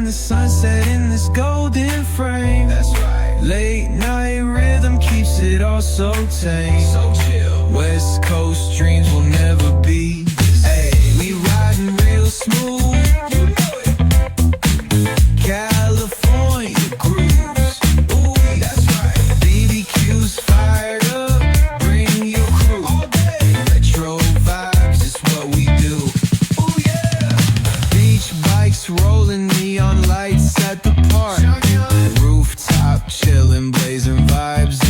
the sunset in this golden frame. That's right. Late night rhythm keeps it all so tame. So chill. West Coast dreams will never be. Hey, we riding real smooth. You know it. California grooves. Ooh, that's right. BBQ's fired up. Bring your crew. All day. Retro vibes is what we do. Ooh, yeah. Beach bikes rolling, neon lights at the park. Rooftop chillin', blazing vibes